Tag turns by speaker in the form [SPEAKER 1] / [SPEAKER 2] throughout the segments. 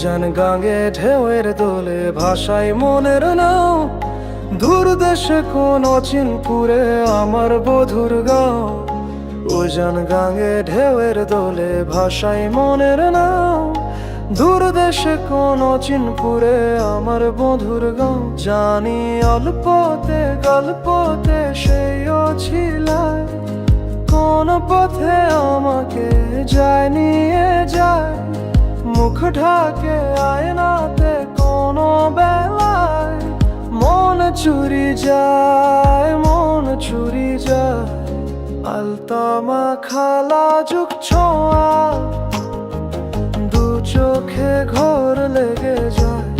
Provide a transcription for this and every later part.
[SPEAKER 1] উজান গাঙ্গে ঢেউয়ের দোলে ভাষায় মনের নাও, দূর দেশে কোন অচিনপুরে আমার বধুর গাঁও। উজান গাঙ্গে ঢেউয়ের দোলে ভাষায় মনের নাও, দূর দেশে কোন অচিনপুরে আমার বধুর গাঁও। জানি অল্পতে গল্পতে সেই ছিলায়, কোন পথে আমাকে যায় নিয়ে যায়। মুখ ঢাকে আয়নাতে কোনো বেলায়, মন চুরি যায়, মন চুরি যায়। আলতা মাখা যুগ ছোঁয়া, দু চোখে ঘোর লেগে যায়।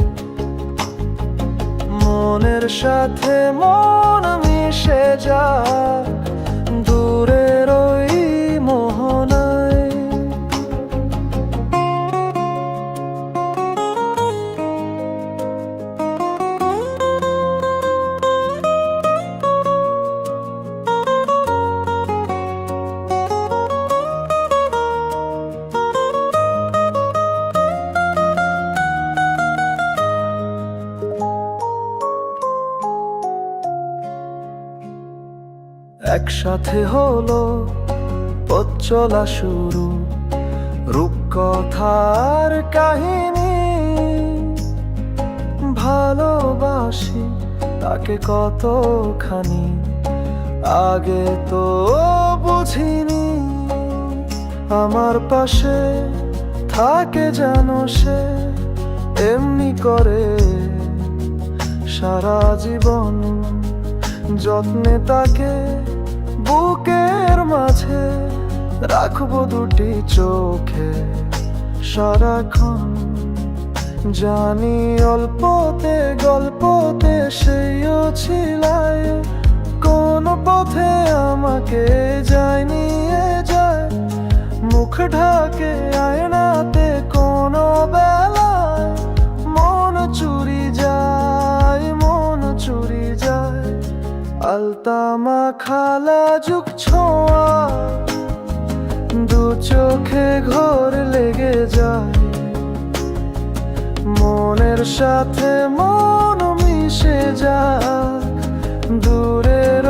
[SPEAKER 1] মনের সাথে মন মিশে যায়, দূরের ওই মোহনায়। একসাথে হলো পথ চলা শুরু, রূপকথার কাহিনী। ভালোবাসি তাকে কতখানি, আগে তো বুঝিনি। আমার পাশে থাকে জানো সে, এমনি করে সারা জীবন যত্নে তাকে বুকের মাঝে রাখবো দুটি চোখে সারাক্ষণ। জানি অল্পতে গল্পতে সেইও ছিলায়, কোন পথে আমাকে যায় নিয়ে যায়। মুখ ঢাকে আয়নাতে কোনো বেলায়, মন চুরি যায়, মন চুরি যায়। আলতা মাখা যুগ ছোঁয়া, দু চোখে ঘোর লেগে যায়। মনের সাথে মন মিশে যায়, দূরের